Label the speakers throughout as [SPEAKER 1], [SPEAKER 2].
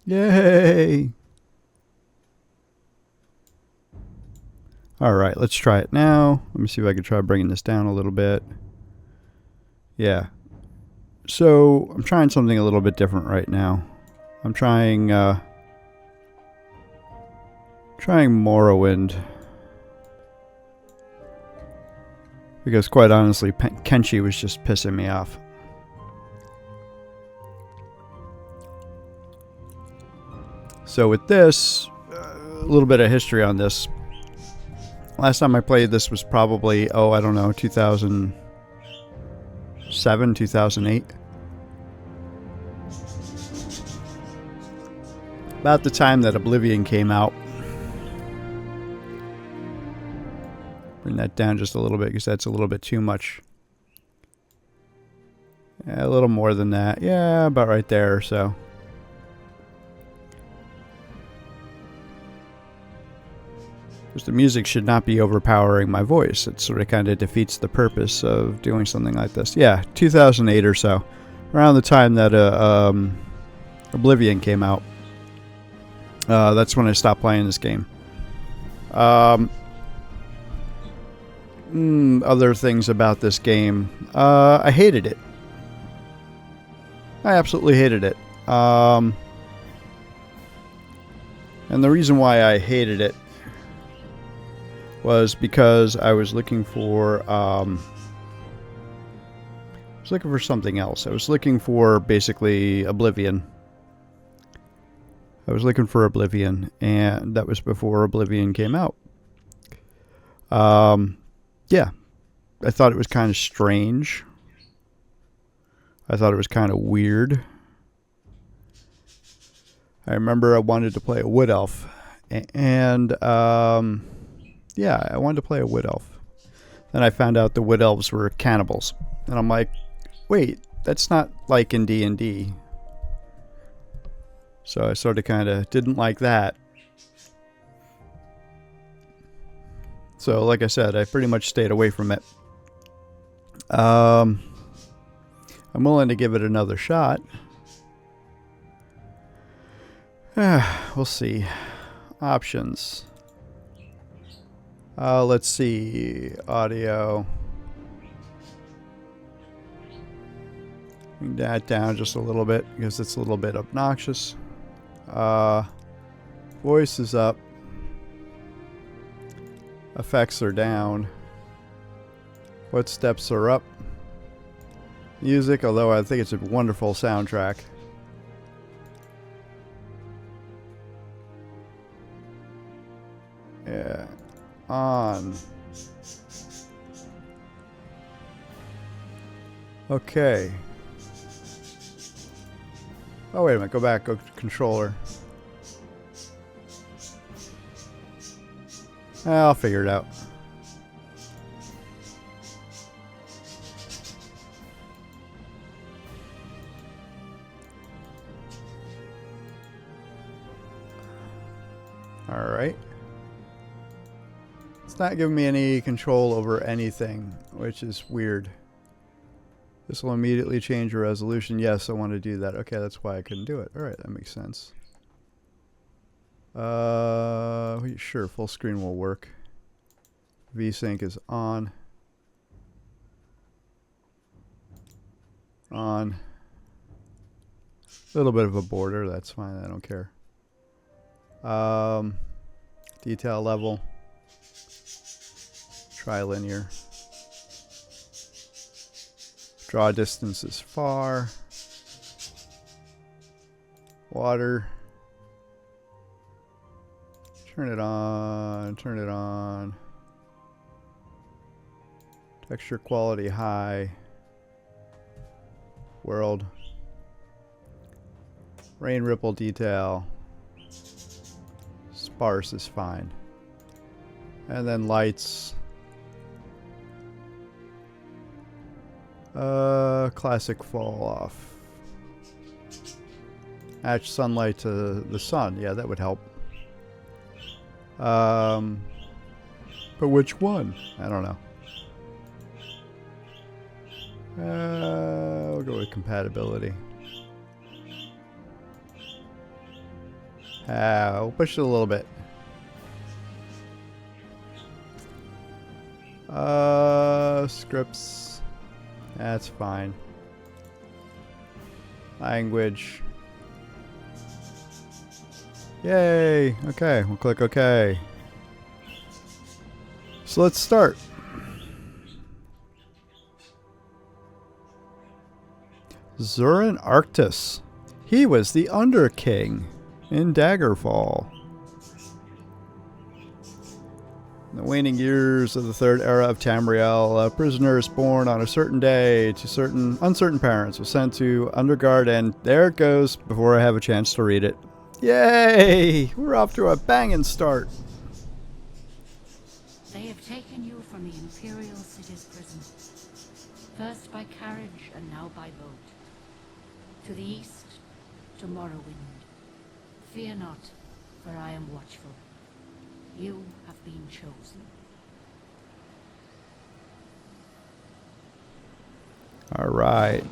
[SPEAKER 1] Yay! Alright, let's try it now. Let me see if I can try bringing this down a little bit. Yeah. So, I'm trying something a little bit different right now. I'm trying Morrowind. Because quite honestly, Kenshi was just pissing me off. So with this, a little bit of history on this. Last time I played this was probably, I don't know, 2007, 2008. About the time that Oblivion came out. Bring that down just a little bit because that's a little bit too much. Yeah, a little more than that. Yeah, about right there or so. Because the music should not be overpowering my voice. It sort of kind of defeats the purpose of doing something like this. Yeah, 2008 or so. Around the time that Oblivion came out. That's when I stopped playing this game. Other things about this game. I hated it. I absolutely hated it. And the reason why I hated it was because I was looking for something else. I was looking for basically Oblivion. I was looking for Oblivion, and that was before Oblivion came out. Yeah, I thought it was kind of strange. I thought it was kind of weird. I remember I wanted to play a wood elf, and yeah, I wanted to play a wood elf. Then I found out the wood elves were cannibals, and I'm like, wait, that's not like in D&D. So I sort of kind of didn't like that. So, like I said, I pretty much stayed away from it. I'm willing to give it another shot. We'll see. Options. Let's see. Audio. Bring that down just a little bit because it's a little bit obnoxious. Voice is up. Effects are down. Footsteps are up. Music, although I think it's a wonderful soundtrack. Yeah. On. Okay. Oh, wait a minute. Go back. Go to controller. I'll figure it out. Alright. It's not giving me any control over anything, which is weird. This will immediately change your resolution. Yes, I want to do that. Okay, that's why I couldn't do it. Alright, that makes sense. Sure, full screen will work. VSync is on. On. A little bit of a border, that's fine, I don't care. Detail level. Trilinear. Draw distance is far. Water. Turn it on, turn it on. Texture quality high. World. Rain ripple detail. Sparse is fine. And then lights. Classic fall off. Match sunlight to the sun. Yeah, that would help. But which one? I don't know. We'll go with compatibility. We'll push it a little bit. Scripts. That's fine. Language. Yay! Okay, we'll click OK. So let's start. Zurin Arctus. He was the Under King in Daggerfall. In the waning years of the Third Era of Tamriel, a prisoner is born on a certain day to certain uncertain parents, was sent to Underguard, and there it goes before I have a chance to read it. Yay! We're off to a banging start.
[SPEAKER 2] They have taken you from the Imperial City's prison, first by carriage and now by boat. To the east, to Morrowind. Fear not, for I am watchful. You have been chosen.
[SPEAKER 1] All right.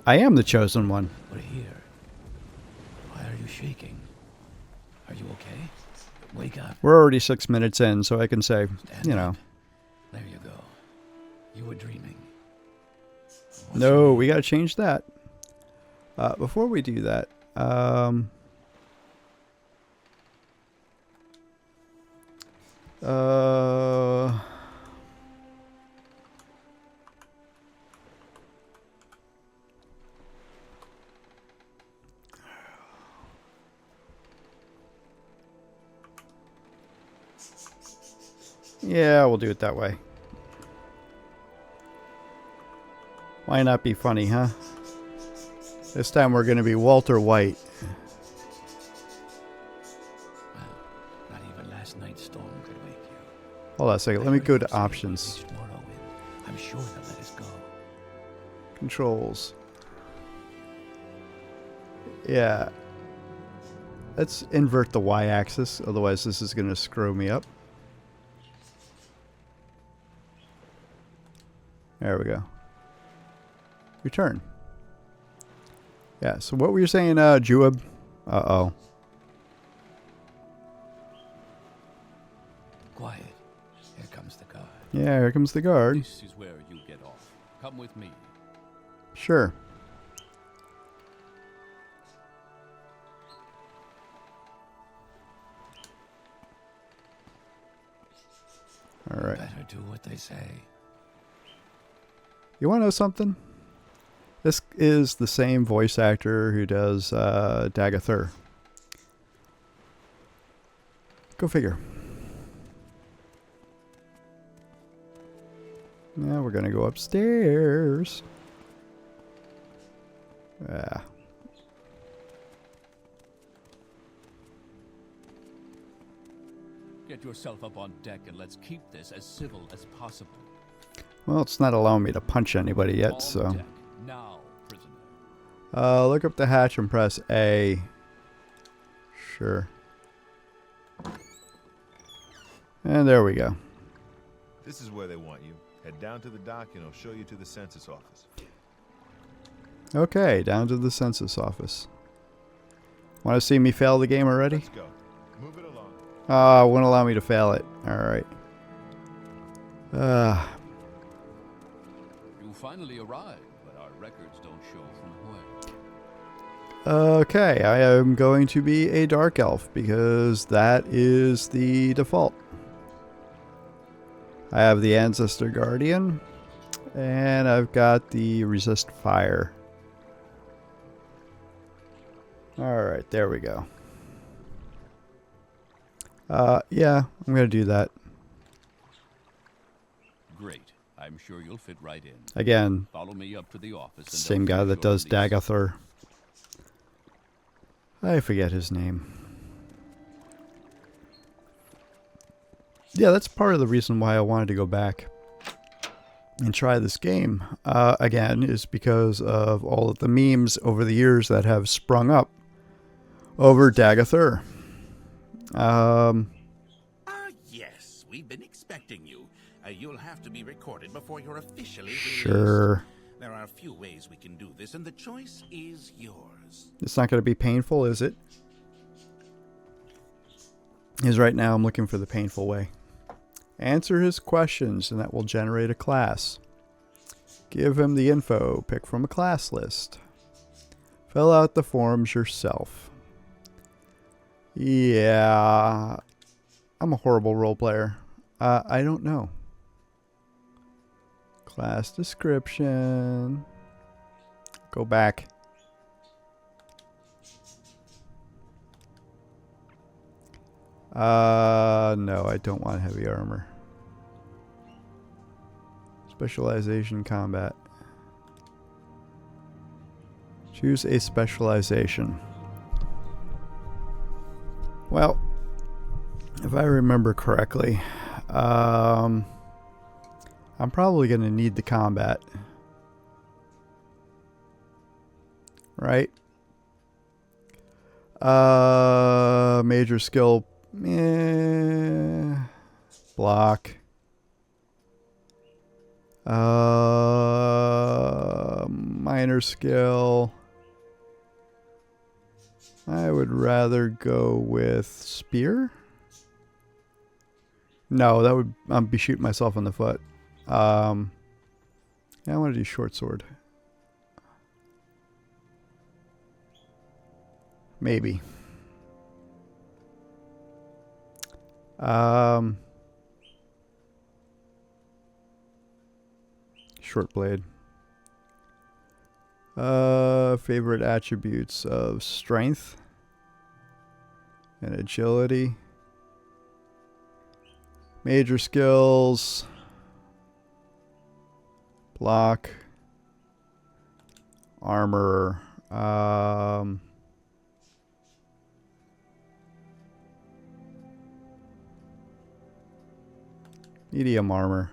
[SPEAKER 1] I am the chosen one.
[SPEAKER 3] We're here. Why are you shaking? Are you okay? Wake up.
[SPEAKER 1] We're already 6 minutes in, so I can say,
[SPEAKER 3] Stand
[SPEAKER 1] you
[SPEAKER 3] up.
[SPEAKER 1] know.
[SPEAKER 3] There you go. You were dreaming.
[SPEAKER 1] No, we got to change that. Before we do that, yeah, we'll do it that way. Why not be funny, huh? This time we're going to be Walter White.
[SPEAKER 3] Well, not even last night's storm could wake you.
[SPEAKER 1] Hold on a second. Let me go to options.
[SPEAKER 3] Morrowind. I'm sure they'll let us go.
[SPEAKER 1] Controls. Yeah. Let's invert the y-axis. Otherwise, this is going to screw me up. There we go. Return. Yeah, so what were you saying, Juab? Uh-oh.
[SPEAKER 3] Quiet. Here comes the guard.
[SPEAKER 1] Yeah, here comes the guard.
[SPEAKER 4] This is where you get off. Come with me.
[SPEAKER 1] Sure. All right.
[SPEAKER 3] Better do what they say.
[SPEAKER 1] You want to know something? This is the same voice actor who does Daggerthur. Go figure. Now we're going to go upstairs. Yeah.
[SPEAKER 4] Get yourself up on deck and let's keep this as civil as possible.
[SPEAKER 1] Well, it's not allowing me to punch anybody yet,
[SPEAKER 4] On
[SPEAKER 1] so.
[SPEAKER 4] deck. Now, prisoner.
[SPEAKER 1] Look up the hatch and press A. Sure. And there we go.
[SPEAKER 5] This is where they want you. Head down to the dock and I'll show you to the census office.
[SPEAKER 1] Okay, down to the census office. Want to see me fail the game already?
[SPEAKER 5] Let's go. Move it along.
[SPEAKER 1] Oh, won't allow me to fail it. Alright.
[SPEAKER 4] You finally arrived, but our records don't show from where.
[SPEAKER 1] Okay, I am going to be a dark elf because that is the default. I have the Ancestor Guardian, and I've got the Resist Fire. Alright, there we go. Yeah, I'm going to do that.
[SPEAKER 4] Great. I'm sure you'll fit right in.
[SPEAKER 1] Again,
[SPEAKER 4] Follow me up to the office. And
[SPEAKER 1] same
[SPEAKER 4] they'll
[SPEAKER 1] guy
[SPEAKER 4] finish
[SPEAKER 1] that
[SPEAKER 4] your
[SPEAKER 1] does
[SPEAKER 4] release.
[SPEAKER 1] Daggerthur. I forget his name. Yeah, that's part of the reason why I wanted to go back and try this game again, is because of all of the memes over the years that have sprung up over Daggerthur.
[SPEAKER 6] Yes, we've been expecting you. You'll have to be recorded before you're officially released.
[SPEAKER 1] Sure.
[SPEAKER 6] There are a few ways we can do this, and the choice is yours.
[SPEAKER 1] It's not going to be painful, is it? Because right now I'm looking for the painful way. Answer his questions, and that will generate a class. Give him the info. Pick from a class list. Fill out the forms yourself. Yeah, I'm a horrible role player. I don't know. Class description. Go back. No, I don't want heavy armor. Specialization combat. Choose a specialization. Well, if I remember correctly, I'm probably going to need the combat. Right? Major skill. Block. Minor skill. I would rather go with spear. No, that would I'd be shooting myself in the foot. Yeah, I want to do short sword. Maybe. Short blade. Favorite attributes of strength and agility. Major skills. Block. Armor. Medium armor.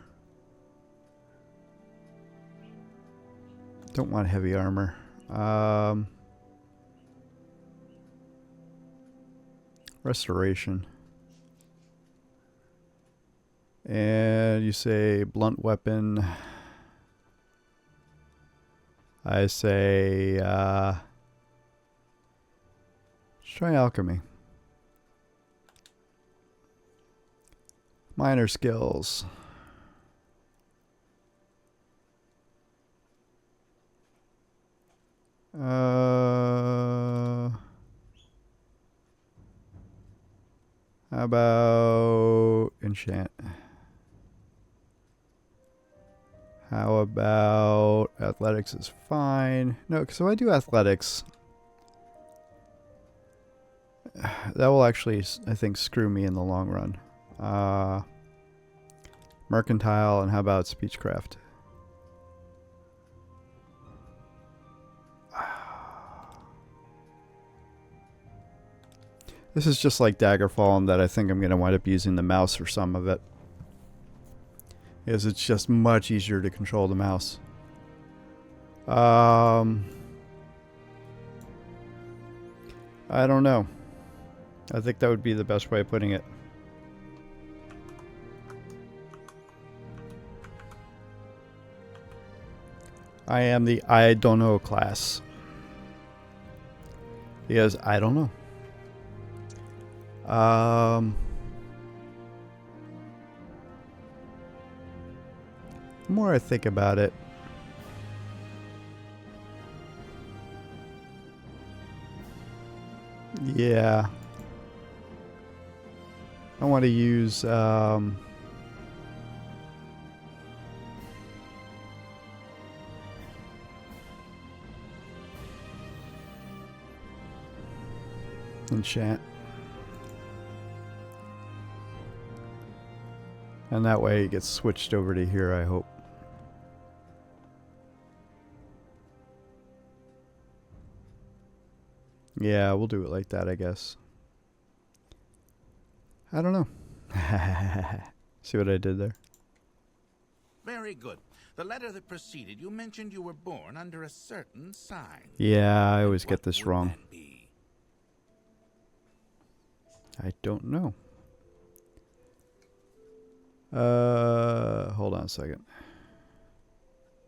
[SPEAKER 1] Don't want heavy armor. Restoration. And you say blunt weapon. I say let's try alchemy. Minor skills. How about enchant? How about athletics is fine. No, so I do athletics. That will actually, I think, screw me in the long run. Mercantile, and how about speechcraft? This is just like Daggerfall in that I think I'm going to wind up using the mouse for some of it. Because it's just much easier to control the mouse. I don't know. I think that would be the best way of putting it. I am the I don't know class. Because I don't know. The more I think about it, yeah, I want to use enchant. And that way it gets switched over to here, I hope. Yeah, we'll do it like that, I guess. I don't know. See what I did there?
[SPEAKER 6] Very good. The letter that preceded you mentioned you were born under a certain sign.
[SPEAKER 1] Yeah, I always get
[SPEAKER 6] What
[SPEAKER 1] this
[SPEAKER 6] would
[SPEAKER 1] wrong.
[SPEAKER 6] that be?
[SPEAKER 1] I don't know. Hold on a second.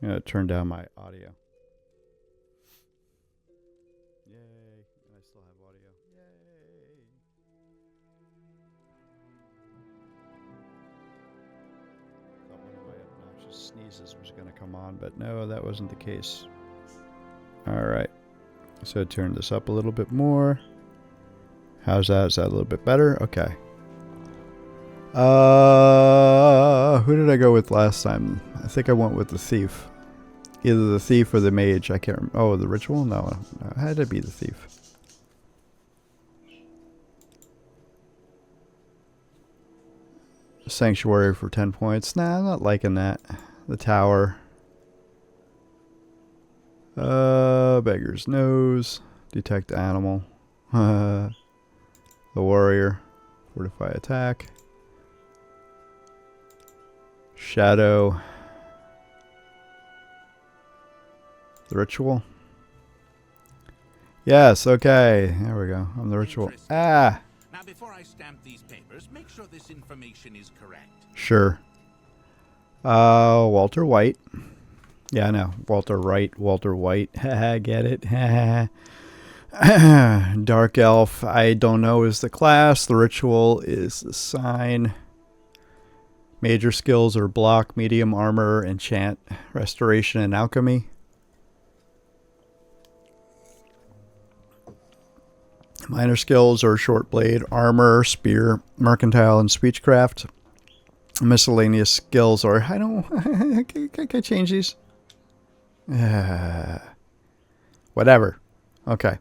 [SPEAKER 1] I'm gonna turn down my audio. Yay. And I still have audio. sneezes was going to come on, but no, that wasn't the case. Alright. So turn this up a little bit more. How's that? Is that a little bit better? Okay. Who did I go with last time? I think I went with the thief. Either the thief or the mage. I can't remember. Oh, the ritual? No, it had to be the thief. Sanctuary for 10 points. Nah, I'm not liking that. The tower. Beggar's nose. Detect animal. The warrior. Fortify attack. Shadow. The ritual. Yes, okay. There we go. I'm the ritual. Ah!
[SPEAKER 6] Now, before I stamp these papers, make sure this information is correct.
[SPEAKER 1] Sure. Walter White. Yeah, I know. Walter Wright. Walter White. Haha, get it? Dark Elf. I don't know is the class. The ritual is the sign. Major skills are block, medium armor, enchant, restoration, and alchemy. Minor skills are short blade, armor, spear, mercantile, and speechcraft. Miscellaneous skills are... I don't... can I change these? Whatever. Okay.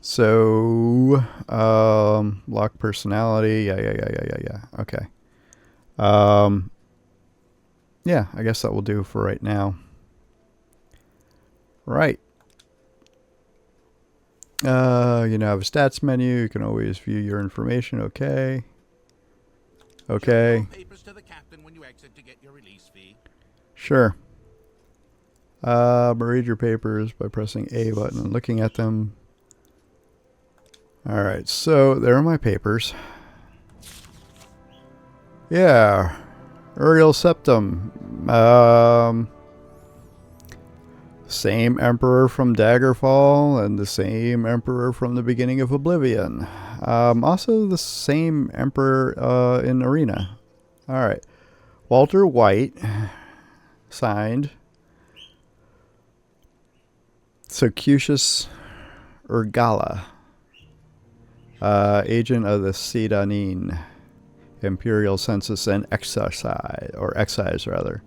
[SPEAKER 1] So... lock personality. Yeah. Okay. Yeah, I guess that will do for right now. Right. You now have a stats menu. You can always view your information. Okay. Okay.
[SPEAKER 6] Papers to the captain when you exit to get your release fee.
[SPEAKER 1] Sure. Read your papers by pressing A button and looking at them. Alright, so there are my papers. Yeah. Uriel Septim. Same emperor from Daggerfall and the same emperor from the beginning of Oblivion. Also the same emperor in Arena. Alright. Walter White. Signed. Circusius Urgala. Agent of the Sidanin. Imperial Census and Exercise. Or Excise, rather.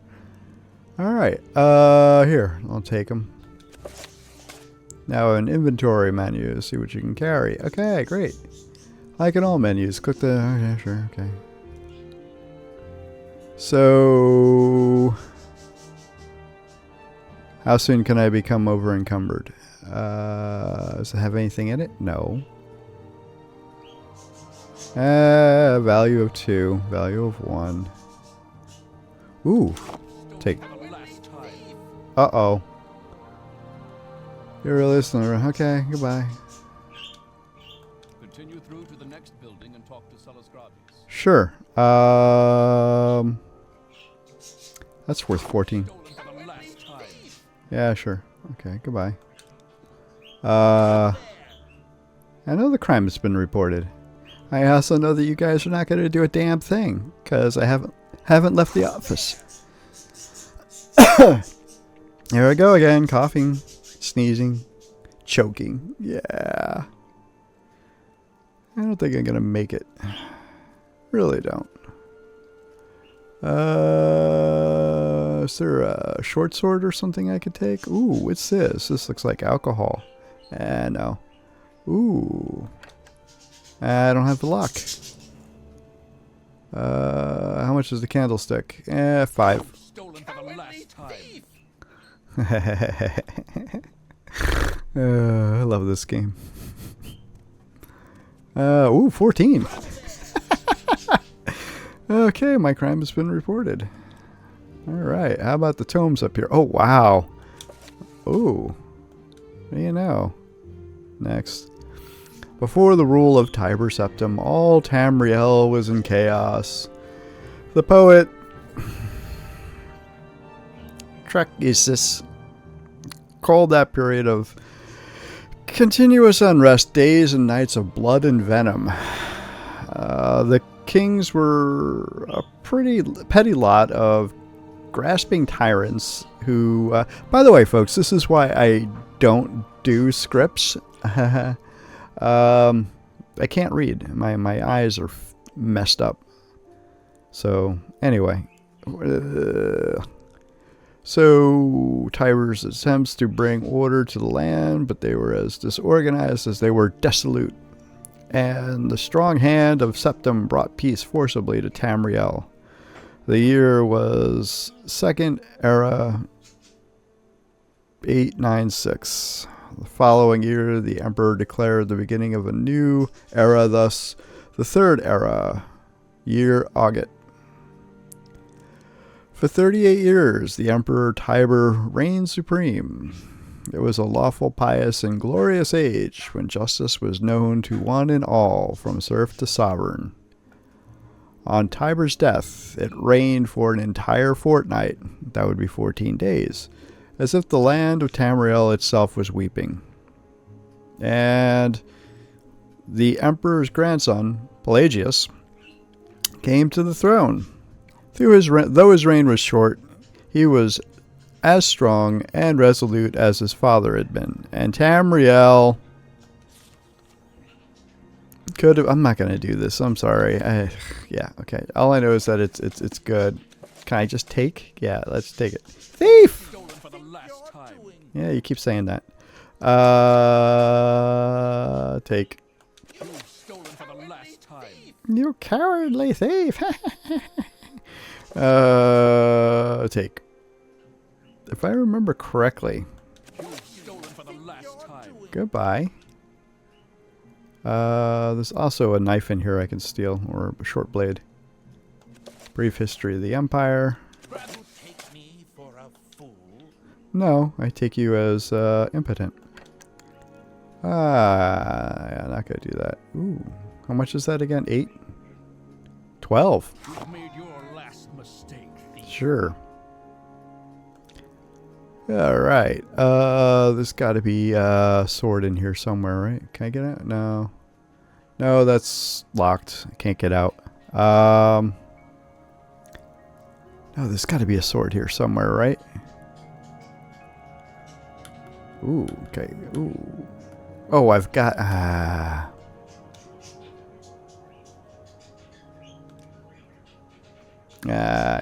[SPEAKER 1] Alright, here, I'll take them. Now an inventory menu, see what you can carry. Okay, great. Like in all menus, click the... Okay, sure, okay. So... how soon can I become over encumbered? Does it have anything in it? No. Value of 2, value of 1. Ooh, take... Uh-oh. You're a listener. Okay, goodbye.
[SPEAKER 4] Continue through to the next building and talk to Celisgravius.
[SPEAKER 1] Sure. That's worth 14. Yeah, sure. Okay, goodbye. I know the crime has been reported. I also know that you guys are not going to do a damn thing, because I haven't left the office. Here I go again, coughing, sneezing, choking. Yeah. I don't think I'm going to make it. Really don't. Is there a short sword or something I could take? Ooh, what's this? This looks like alcohol. No. Ooh. I don't have the lock. How much is the candlestick? 5.
[SPEAKER 4] Stolen for the last time.
[SPEAKER 1] I love this game. Ooh, 14. Okay, my crime has been reported. Alright, how about the tomes up here? Oh, wow. Ooh. What do you know? Next. Before the rule of Tiber Septim, all Tamriel was in chaos. The poet Trekisis called that period of continuous unrest days and nights of blood and venom. The kings were a pretty petty lot of grasping tyrants who, by the way, folks, this is why I don't do scripts. I can't read. My eyes are messed up. So, anyway. So, Tiber's attempts to bring order to the land, but they were as disorganized as they were dissolute. And the strong hand of Septim brought peace forcibly to Tamriel. The year was Second Era 896. The following year, the Emperor declared the beginning of a new era, thus the Third Era, year Auget. For 38 years, the Emperor Tiber reigned supreme. It was a lawful, pious, and glorious age when justice was known to one and all, from serf to sovereign. On Tiber's death, it reigned for an entire fortnight, that would be 14 days, as if the land of Tamriel itself was weeping. And the Emperor's grandson, Pelagius, came to the throne. Though his reign was short, he was as strong and resolute as his father had been. And Tamriel could have... I'm not going to do this. I'm sorry. Yeah, okay. All I know is that it's good. Can I just take? Yeah, let's take it. Thief! Yeah, you keep saying that. Take. You cowardly thief! Take. If I remember correctly. Goodbye. There's also a knife in here I can steal, or a short blade. Brief history of the Empire. No, I take you as impotent. Yeah, not gonna do that. Ooh, how much is that again? 8? 12.
[SPEAKER 3] You've made your last mistake, thief.
[SPEAKER 1] Sure. Alright. There's gotta be a sword in here somewhere, right? Can I get out? No. No, that's locked. I can't get out. No, there's gotta be a sword here somewhere, right? Ooh, okay. Ooh. Oh, I've got...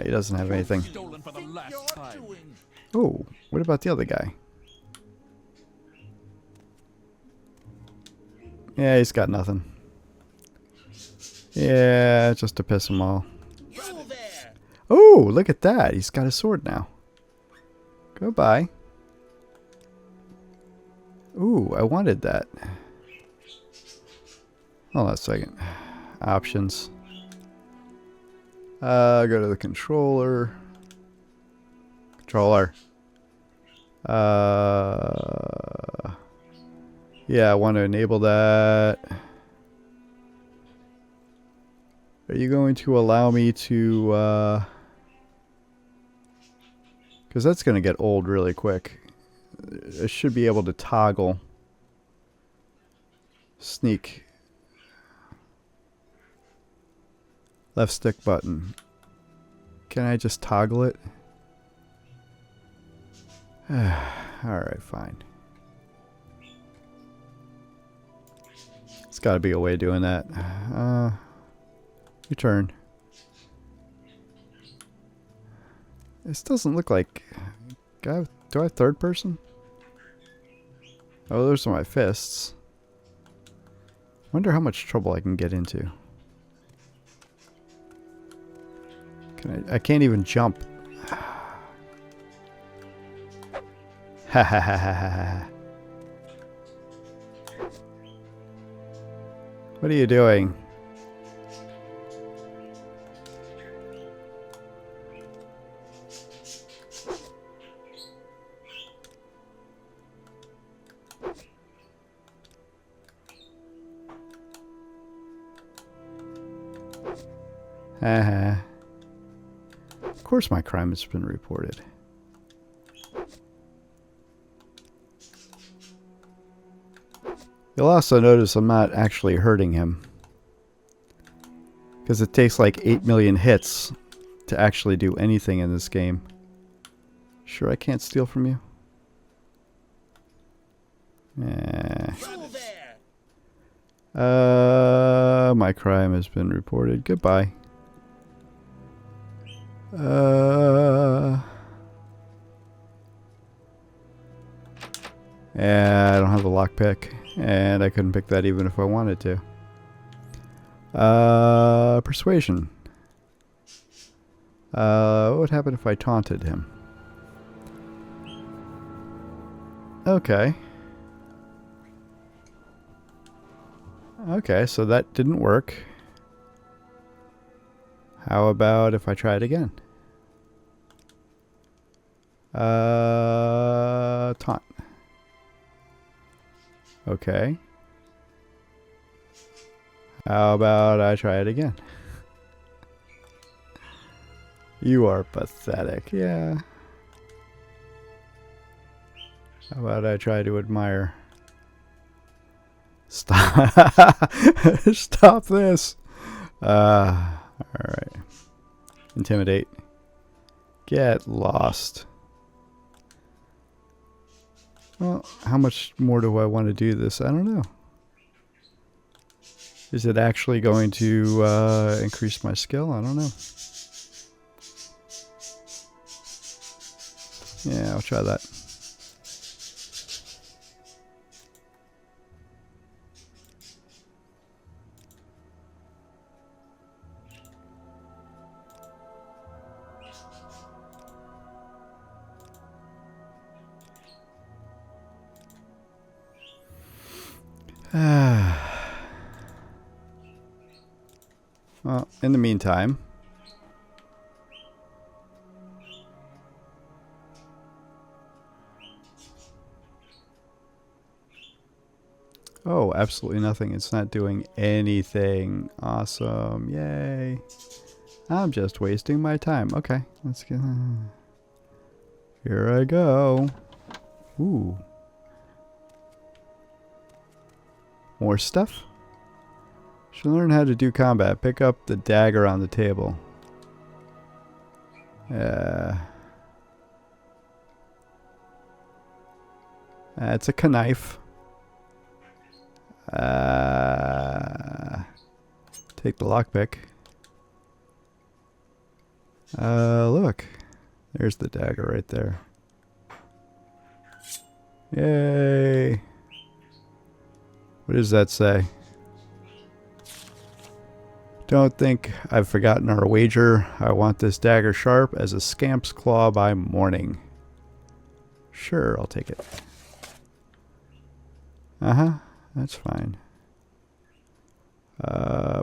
[SPEAKER 1] he doesn't have anything. Oh, what about the other guy? Yeah, he's got nothing. Yeah, just to piss them all. Oh, look at that. He's got a sword now. Goodbye. Ooh, I wanted that. Hold on a second. Options. Go to the controller. Controller. Yeah, I want to enable that. Are you going to allow me to, because that's going to get old really quick. I should be able to toggle. Sneak. Left stick button. Can I just toggle it? Alright, fine. There's got to be a way of doing that. Your turn. This doesn't look like... Do I have third person? Oh, those are my fists. Wonder how much trouble I can get into. I can't even jump. Ha ha ha ha ha. What are you doing? Haha. Of course my crime has been reported. You'll also notice I'm not actually hurting him. Because it takes like 8 million hits to actually do anything in this game. Sure I can't steal from you? Eh. My crime has been reported. Goodbye. Yeah, I don't have a lockpick, and I couldn't pick that even if I wanted to. Persuasion. What would happen if I taunted him? Okay. Okay, so that didn't work. How about if I try it again? Taunt. Okay. How about I try it again? You are pathetic. Yeah. How about I try to admire? Stop. Stop this. Alright. Intimidate. Get lost. Well, how much more do I want to do this? I don't know. Is it actually going to increase my skill? I don't know. Yeah, I'll try that. Well, in the meantime, oh, absolutely nothing. It's not doing anything. Awesome. Yay. I'm just wasting my time. Okay, let's get... Here I go. Ooh. More stuff? Should learn how to do combat. Pick up the dagger on the table. It's a knife. Take the lockpick. Look. There's the dagger right there. Yay. What does that say? Don't think I've forgotten our wager. I want this dagger sharp as a scamp's claw by morning. Sure, I'll take it. Uh-huh, that's fine.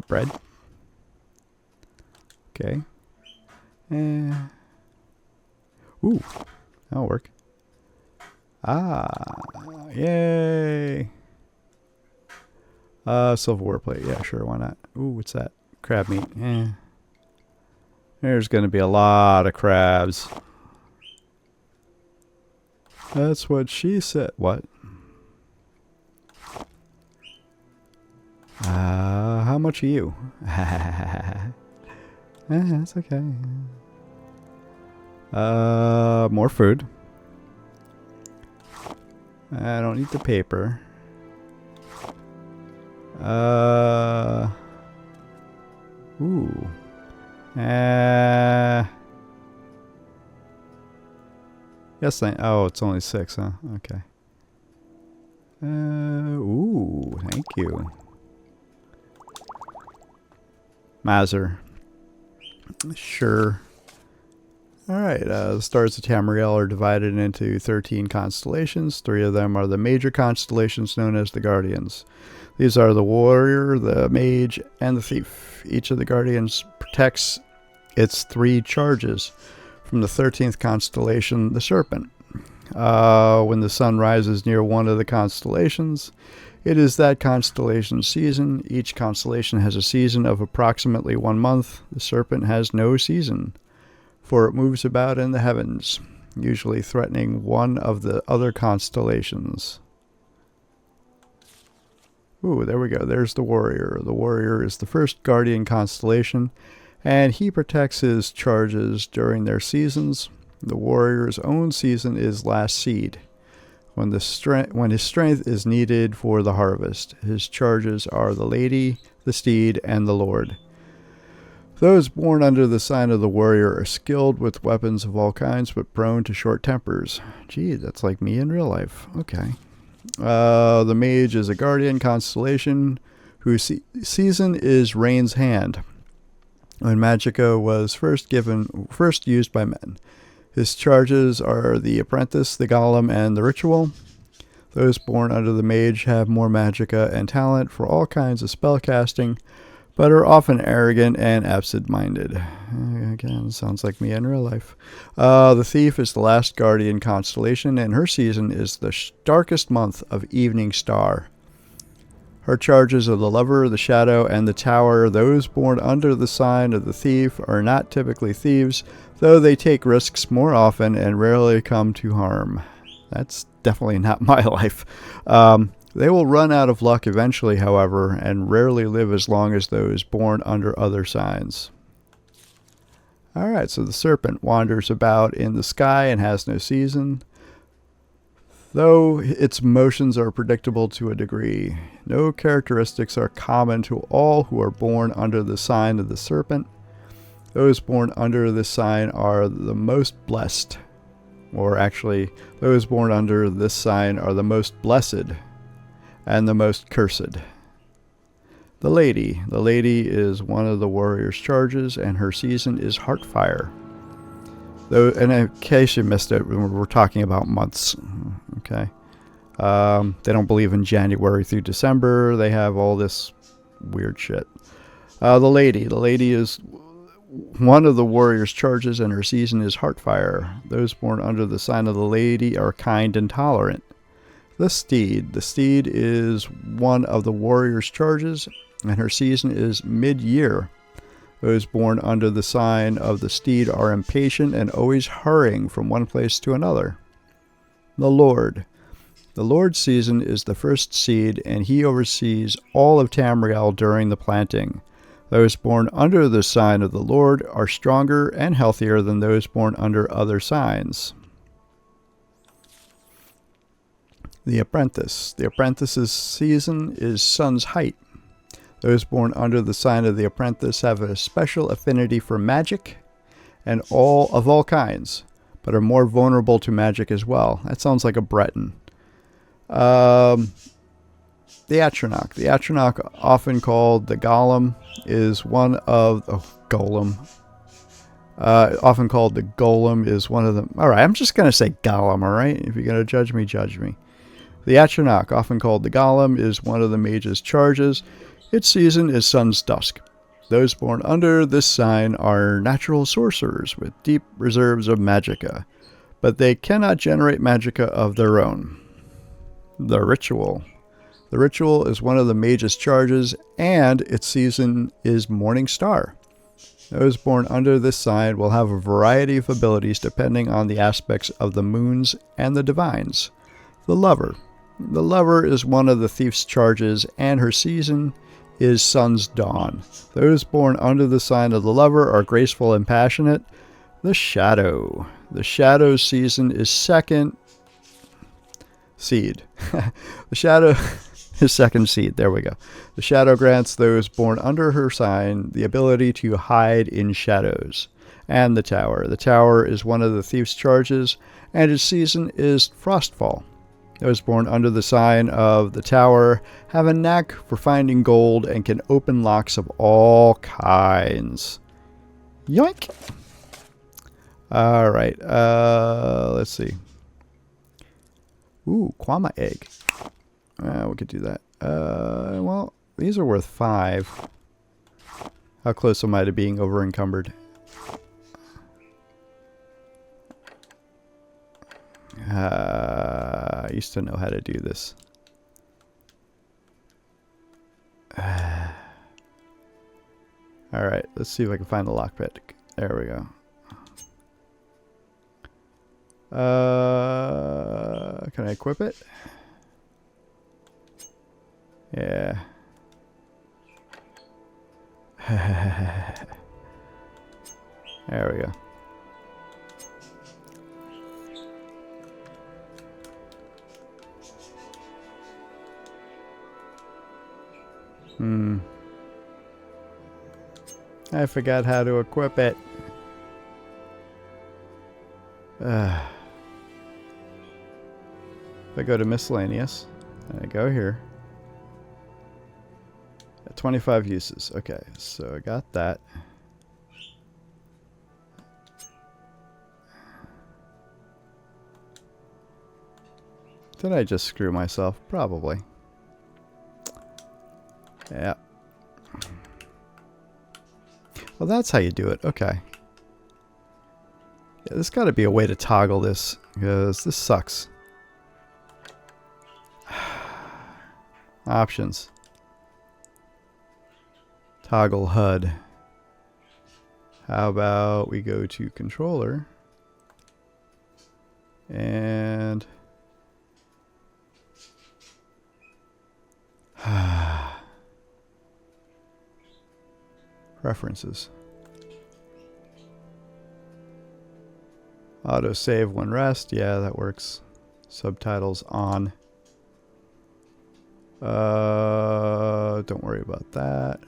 [SPEAKER 1] Bread. Okay. Ooh, that'll work. Ah, yay. Silverware plate. Yeah, sure, why not? Ooh, what's that? Crab meat. There's going to be a lot of crabs. That's what she said. What? How much are you? That's okay. More food. I don't need the paper. Ooh. Yes, oh, it's only 6, huh? Okay. Ooh, thank you. Mazer. Sure. Alright, the stars of Tamriel are divided into 13 constellations. 3 of them are the major constellations known as the Guardians. These are the warrior, the mage, and the thief. Each of the Guardians protects its 3 charges. From the 13th constellation, the Serpent. When the sun rises near one of the constellations, it is that constellation's season. Each constellation has a season of approximately 1 month. The Serpent has no season, for it moves about in the heavens, usually threatening one of the other constellations. Ooh, there we go. There's the warrior. The warrior is the first guardian constellation, and he protects his charges during their seasons. The warrior's own season is last seed, when his strength is needed for the harvest. His charges are the lady, the steed, and the lord. Those born under the sign of the warrior are skilled with weapons of all kinds, but prone to short tempers. Gee, that's like me in real life. Okay. The mage is a guardian constellation whose season is rain's hand, when magicka was first used by men. His charges are the apprentice, the golem, and the ritual. Those born under the mage have more magicka and talent for all kinds of spell casting, but are often arrogant and absent-minded. Again, sounds like me in real life. The thief is the last guardian constellation, and her season is the darkest month of evening star. Her charges are the lover, the shadow, and the tower. Those born under the sign of the thief are not typically thieves, though they take risks more often and rarely come to harm. That's definitely not my life. They will run out of luck eventually, however, and rarely live as long as those born under other signs. Alright, so the serpent wanders about in the sky and has no season, though its motions are predictable to a degree. No characteristics are common to all who are born under the sign of the serpent. Those born under this sign are the most blessed. Or actually, those born under this sign are the most blessed and the most cursed. The lady is one of the warrior's charges, and her season is Heartfire. Though, and in case you missed it, we're talking about months. Okay. They don't believe in January through December. They have all this weird shit. The lady is one of the warrior's charges, and her season is Heartfire. Those born under the sign of the lady are kind and tolerant. The steed is one of the warrior's charges, and her season is mid-year. Those born under the sign of the steed are impatient and always hurrying from one place to another. The Lord's season is the first seed, and he oversees all of Tamriel during the planting. Those born under the sign of the Lord are stronger and healthier than those born under other signs. The apprentice's season is sun's height. Those born under the sign of the apprentice have a special affinity for magic and all kinds, but are more vulnerable to magic as well. That sounds like a Breton. The Atronach, often called the Golem, is one of the often called the Golem, is one of them. All right, I'm just gonna say Golem. All right, if you're gonna judge me, judge me. The Atronach, often called the Golem, is one of the mage's charges. Its season is sun's dusk. Those born under this sign are natural sorcerers with deep reserves of magicka, but they cannot generate magicka of their own. The Ritual is one of the mage's charges, and its season is Morning Star. Those born under this sign will have a variety of abilities depending on the aspects of the moons and the divines. The Lover is one of the thief's charges, and her season is Sun's Dawn. Those born under the sign of the Lover are graceful and passionate. The Shadow's season is second seed. The Shadow is second seed. There we go. The Shadow grants those born under her sign the ability to hide in shadows. And the Tower is one of the thief's charges, and its season is Frostfall. Those born under the sign of the Tower have a knack for finding gold and can open locks of all kinds. Yoink! Alright, let's see. Ooh, Kwama egg. We could do that. Well, these are worth 5. How close am I to being over encumbered? I used to know how to do this. Alright, let's see if I can find the lockpick. There we go. Can I equip it? Yeah. There we go. I forgot how to equip it. If I go to miscellaneous, and I go here. 25 uses. Okay, so I got that. Did I just screw myself? Probably. Yeah. Well, that's how you do it. Okay. Yeah, there's got to be a way to toggle this, because this sucks. Options. Toggle HUD. How about we go to controller and preferences. Auto save when rest. Yeah, that works. Subtitles on. Don't worry about that.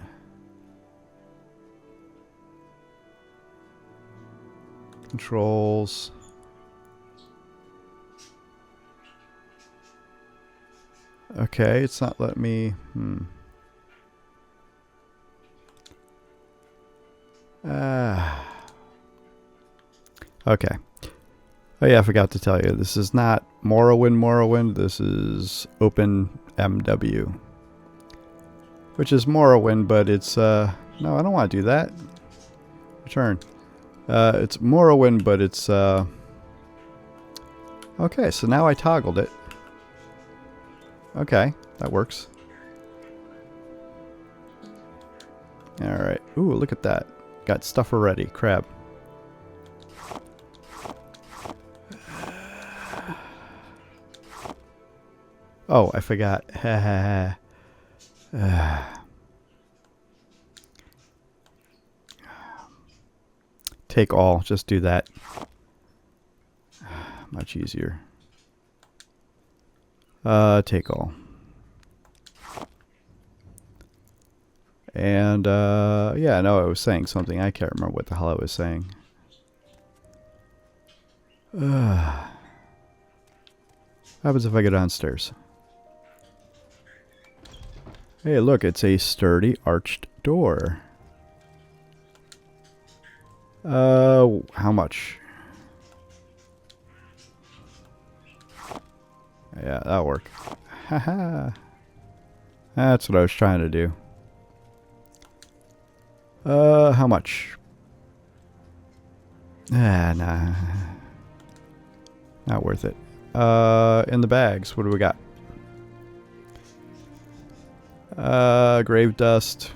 [SPEAKER 1] Controls. Okay, it's not letting me. Okay. Oh yeah, I forgot to tell you. This is not Morrowind. This is OpenMW, which is Morrowind, but it's no, I don't want to do that. Return. It's Morrowind, but it's okay. So now I toggled it. Okay, that works. All right. Ooh, look at that. Got stuff already. Crab. Oh, I forgot. Take all. Just do that. Much easier. Take all. And, yeah, no, I was saying something. I can't remember what the hell I was saying. What happens if I go downstairs? Hey, look, it's a sturdy arched door. How much? Yeah, that'll work. Haha. That's what I was trying to do. How much? Nah. Not worth it. In the bags, what do we got? Grave dust.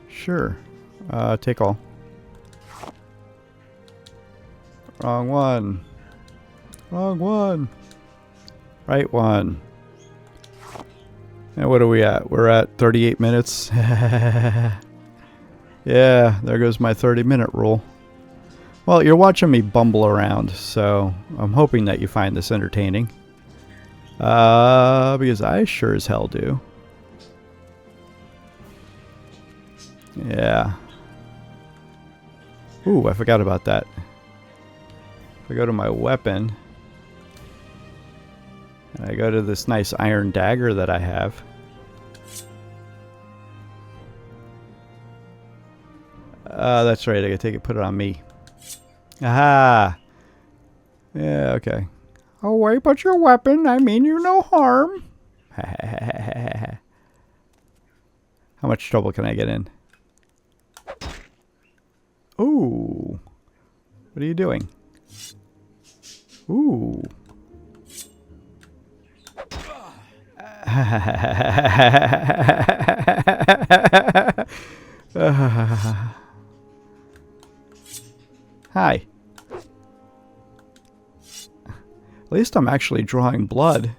[SPEAKER 1] Sure. Take all. Wrong one. Wrong one. Right one. And what are we at? We're at 38 minutes. Yeah, there goes my 30-minute rule. Well, you're watching me bumble around, so I'm hoping that you find this entertaining. Because I sure as hell do. Yeah. Ooh, I forgot about that. If I go to my weapon, and I go to this nice iron dagger that I have. That's right, I gotta take it, put it on me. Aha! Yeah, okay. Oh, wait, but your weapon, I mean you no harm. How much trouble can I get in? Ooh. What are you doing? Ooh. Hi. At least I'm actually drawing blood.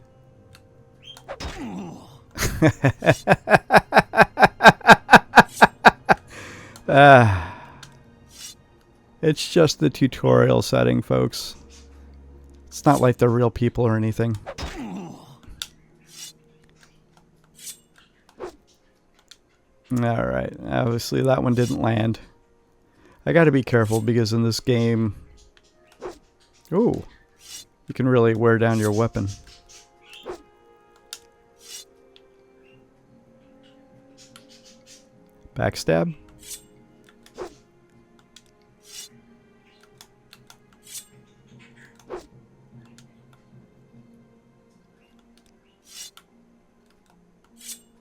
[SPEAKER 1] It's just the tutorial setting, folks. It's not like they're real people or anything. Alright, obviously that one didn't land. I gotta be careful because in this game... Ooh, you can really wear down your weapon. Backstab?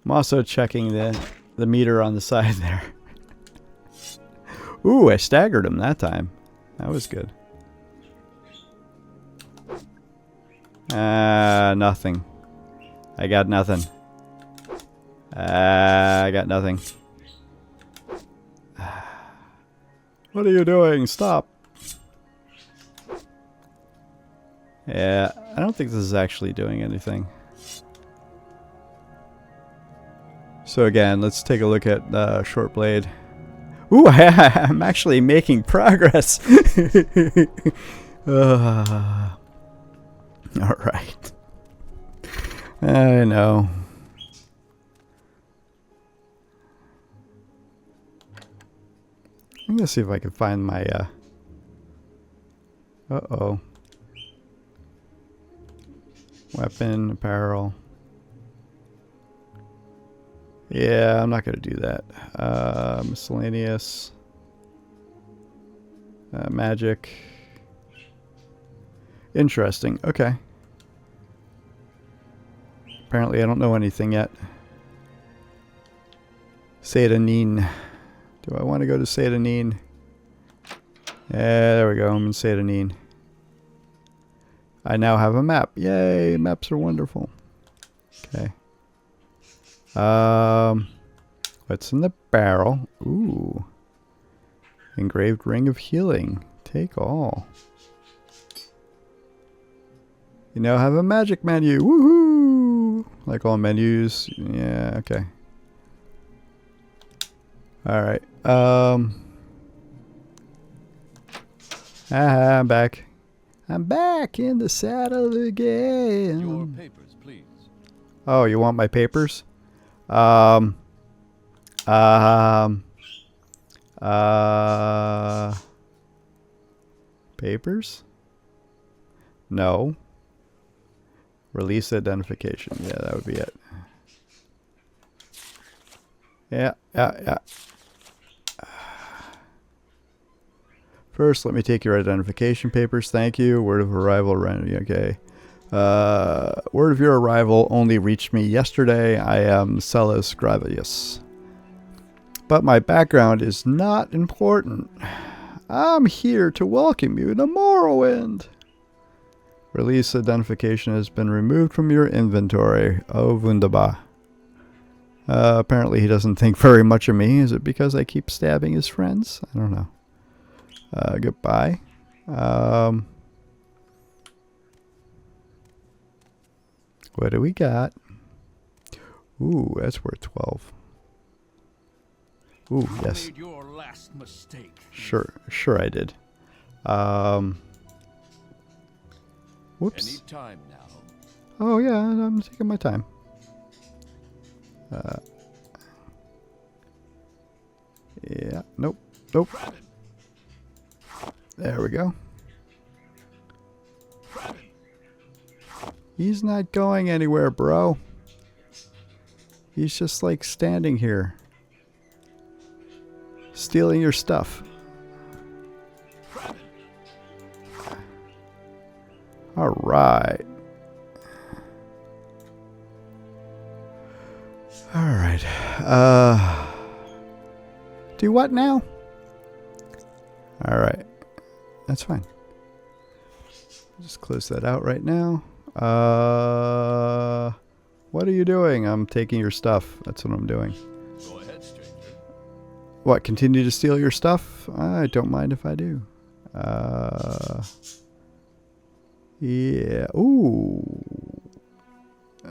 [SPEAKER 1] I'm also checking the meter on the side there. Ooh, I staggered him that time. That was good. Nothing. I got nothing. I got nothing. What are you doing? Stop. Yeah, I don't think this is actually doing anything. So again, let's take a look at Short Blade. Ooh, I'm actually making progress. Alright. I know. I'm gonna see if I can find my uh-oh. Weapon, apparel. Yeah, I'm not gonna do that. Miscellaneous. Magic. Interesting. Okay. Apparently I don't know anything yet. Sedanine. Do I want to go to Sedanine? Yeah, there we go. I'm in Sedanine. I now have a map. Yay, maps are wonderful. Okay. What's in the barrel? Ooh. Engraved Ring of Healing. Take all. You now have a magic menu. Woohoo! Like all menus. Yeah, okay. Alright. I'm back. I'm back in the saddle again.
[SPEAKER 4] Your papers, please.
[SPEAKER 1] Oh, you want my papers? Papers? No. Release identification. Yeah, that would be it. Yeah. First, let me take your identification papers. Thank you. Word of arrival. Okay. Word of your arrival only reached me yesterday. I am Celis Gravius. But my background is not important. I'm here to welcome you to Morrowind. Release identification has been removed from your inventory. Oh, wunderbar. Apparently he doesn't think very much of me. Is it because I keep stabbing his friends? I don't know. Goodbye. What do we got? Ooh, that's worth 12. Ooh, yes.
[SPEAKER 3] Made your last mistake.
[SPEAKER 1] Sure I did. Whoops.
[SPEAKER 4] Any time now.
[SPEAKER 1] Oh yeah, I'm taking my time. Yeah, nope. There we go. He's not going anywhere, bro. He's just like standing here. Stealing your stuff. Alright. Alright. Do what now? Alright. That's fine. Just close that out right now. What are you doing? I'm taking your stuff. That's what I'm doing.
[SPEAKER 4] Go ahead, stranger.
[SPEAKER 1] What, continue to steal your stuff? I don't mind if I do. Yeah. Ooh.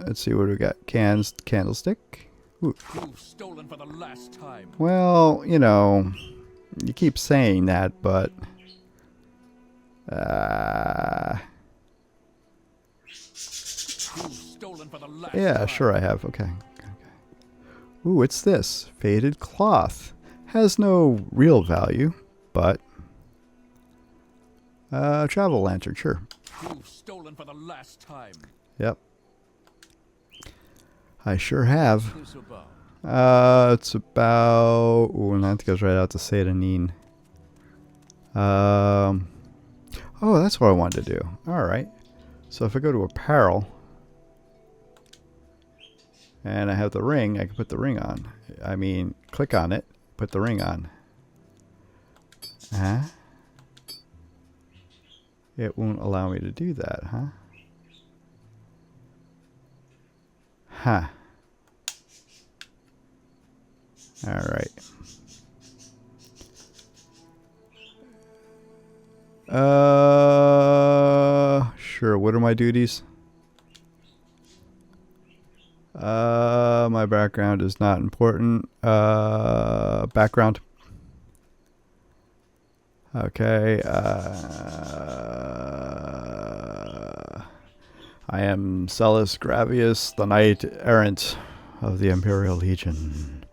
[SPEAKER 1] Let's see what we got. Candlestick. Ooh.
[SPEAKER 3] You've stolen for the last time.
[SPEAKER 1] Well, you know, you keep saying that, but
[SPEAKER 3] You've stolen for the last
[SPEAKER 1] yeah,
[SPEAKER 3] time.
[SPEAKER 1] sure I have. Okay. Ooh, what's this? Faded cloth. Has no real value, but travel lantern, sure.
[SPEAKER 3] You've stolen for the last time.
[SPEAKER 1] Yep. I sure have.
[SPEAKER 3] What's this about?
[SPEAKER 1] It's about... Ooh, and that goes right out to Satanin. Oh, that's what I wanted to do. Alright. So if I go to apparel, and I have the ring, I can put the ring on. I mean, click on it, put the ring on. Huh? It won't allow me to do that, huh? Huh. Alright. Sure. What are my duties? My background is not important. Background. Okay. I am Celis Gravius, the Knight Errant of the Imperial Legion.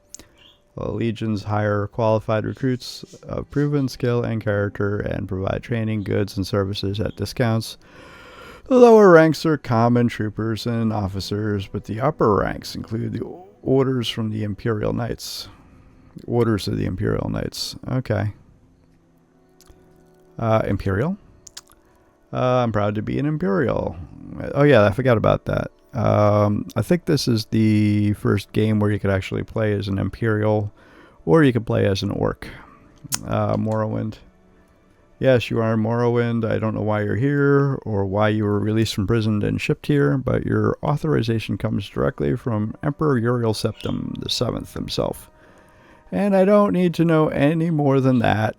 [SPEAKER 1] The Legions hire qualified recruits of proven skill and character and provide training, goods, and services at discounts. The lower ranks are common troopers and officers, but the upper ranks include the orders from the Imperial Knights. Orders of the Imperial Knights. Okay. Imperial? I'm proud to be an Imperial. Oh yeah, I forgot about that. I think this is the first game where you could actually play as an Imperial, or you could play as an Orc. Morrowind. Yes, you are Morrowind. I don't know why you're here, or why you were released from prison and shipped here, but your authorization comes directly from Emperor Uriel Septim the Seventh himself. And I don't need to know any more than that.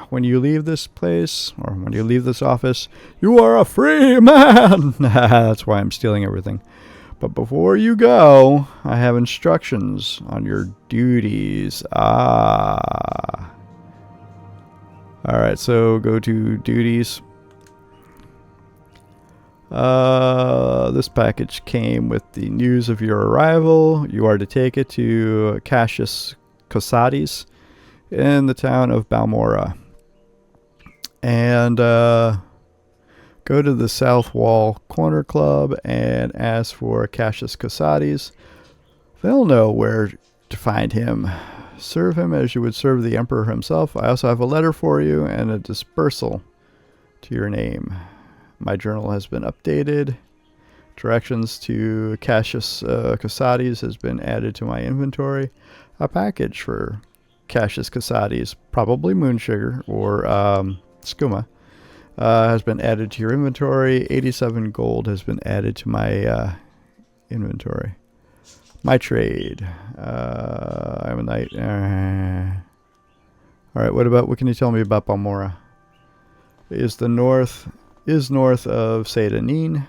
[SPEAKER 1] When you leave this place, or when you leave this office, you are a free man! That's why I'm stealing everything. But before you go, I have instructions on your duties. Alright, so go to duties. This package came with the news of your arrival. You are to take it to Cassius Cosades in the town of Balmora. And go to the South Wall Corner Club and ask for Cassius Cosades. They'll know where to find him. Serve him as you would serve the Emperor himself. I also have a letter for you and a dispersal to your name. My journal has been updated. Directions to Cassius Cosades has been added to my inventory. A package for Cassius Cosades, probably Moonsugar or Skooma, has been added to your inventory. 87 gold has been added to my inventory. My trade. I'm a knight. Alright, what can you tell me about Balmora? Is north of Satanin.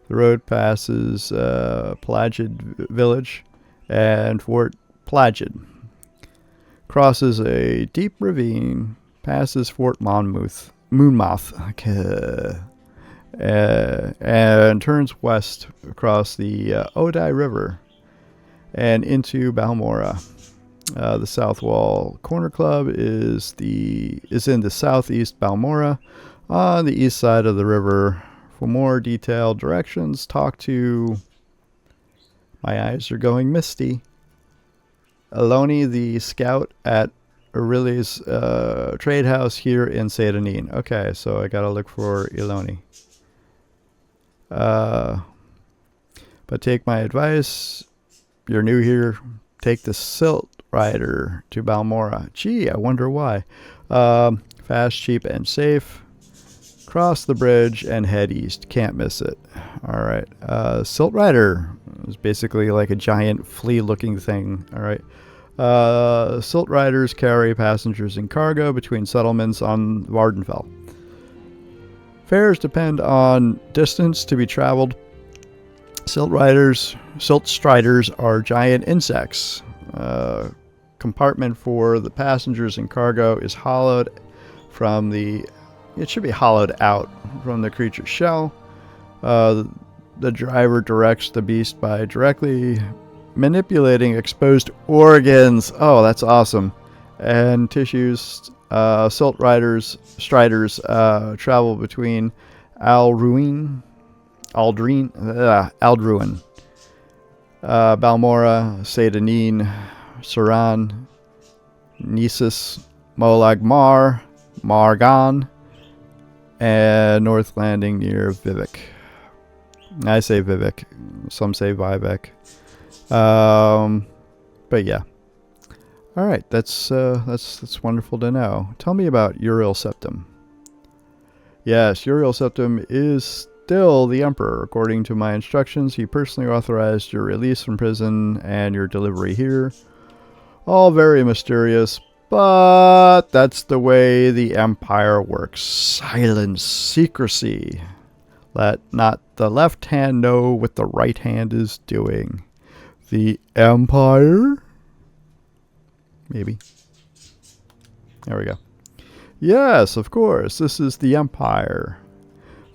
[SPEAKER 1] The road passes Pelagid village and Fort Pelagid. Crosses a deep ravine, passes Fort Moonmouth, and turns west across the Odai River and into Balmora. The South Wall Corner Club is in the southeast Balmora, on the east side of the river. For more detailed directions, talk to... My eyes are going misty. Eloni, the scout at Aureli's trade house here in Satanin. Okay, so I gotta look for Eloni. But take my advice. You're new here. Take the Silt Rider to Balmora. Gee, I wonder why. Fast, cheap, and safe. Cross the bridge and head east. Can't miss it. Alright. Silt Rider is basically like a giant flea-looking thing. Alright. Silt Riders carry passengers and cargo between settlements on Vardenfell. Fares depend on distance to be traveled. Silt Striders are giant insects. Compartment for the passengers and cargo is hollowed from the... It should be hollowed out from the creature's shell. The driver directs the beast by directly manipulating exposed organs. Oh, that's awesome. And tissues. Silt striders travel between Aldruin, Balmora, Sedanine, Suran, Nisus, Molag Mar, Margan, and North Landing near Vivek. I say Vivek. Some say Vivek. But yeah. All right, that's wonderful to know. Tell me about Uriel Septim. Yes, Uriel Septim is still the Emperor. According to my instructions, he personally authorized your release from prison and your delivery here. All very mysterious, but that's the way the Empire works. Silence, secrecy. Let not the left hand know what the right hand is doing. The Empire? Maybe. There we go. Yes, of course. This is the Empire.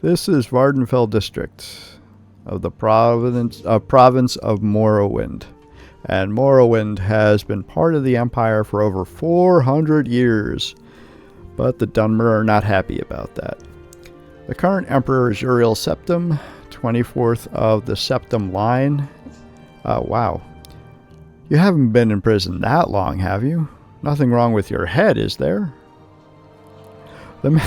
[SPEAKER 1] This is Vardenfell district of the province of Morrowind. And Morrowind has been part of the Empire for over 400 years. But the Dunmer are not happy about that. The current Emperor is Uriel Septim, 24th of the Septim line. Wow. You haven't been in prison that long, have you? Nothing wrong with your head, is there? I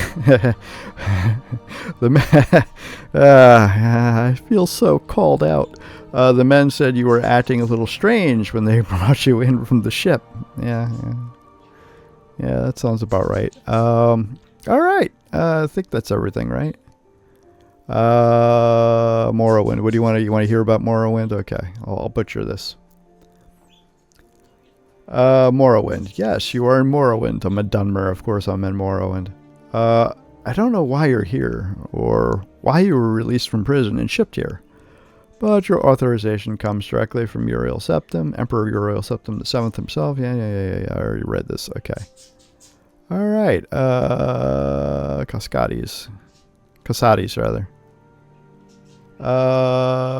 [SPEAKER 1] feel so called out. The men said you were acting a little strange when they brought you in from the ship. Yeah, that sounds about right. All right. I think that's everything, right? Morrowind. What do you want to hear about Morrowind? Okay, I'll butcher this. Morrowind. Yes, you are in Morrowind. I'm a Dunmer. Of course I'm in Morrowind. I don't know why you're here, or why you were released from prison and shipped here. But your authorization comes directly from Uriel Septim, Emperor Uriel Septim VII himself. Yeah. I already read this. Okay. All right. Cascades, rather.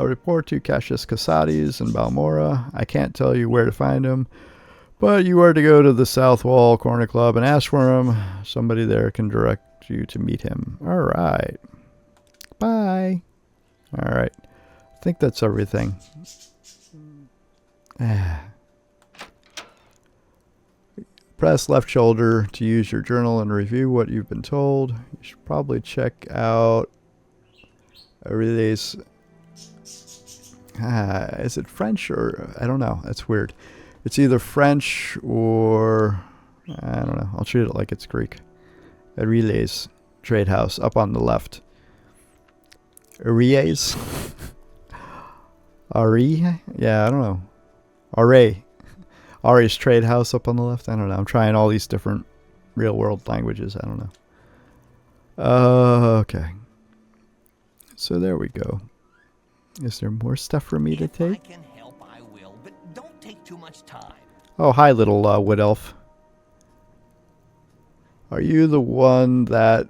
[SPEAKER 1] Report to Cassius Casades in Balmora. I can't tell you where to find him, but you are to go to the South Wall Corner Club and ask for him. Somebody there can direct you to meet him. All right. Bye. All right. I think that's everything. Press left shoulder to use your journal and review what you've been told. You should probably check out Everyday's. Is it French or I don't know. That's weird. It's either French or I don't know. I'll treat it like it's Greek. Relays Trade House up on the left. Relays. Ari? Yeah, I don't know. Ari's Trade House up on the left. I don't know. I'm trying all these different real world languages. I don't know. Okay. So there we go. Is there more stuff for me to take?
[SPEAKER 7] If I can help, I will, but don't take too much time.
[SPEAKER 1] Oh, hi, little wood elf. Are you the one that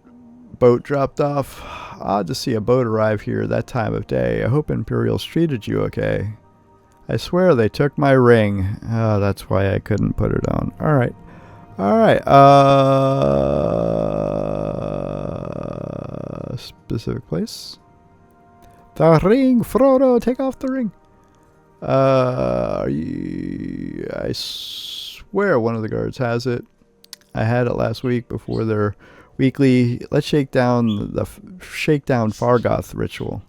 [SPEAKER 1] boat dropped off? Odd to see a boat arrive here that time of day. I hope Imperials treated you okay. I swear they took my ring. Oh, that's why I couldn't put it on. All right. Specific place. The ring, Frodo, take off the ring. I swear one of the guards has it. I had it last week before their weekly Let's Shake Down the Shakedown Fargoth ritual.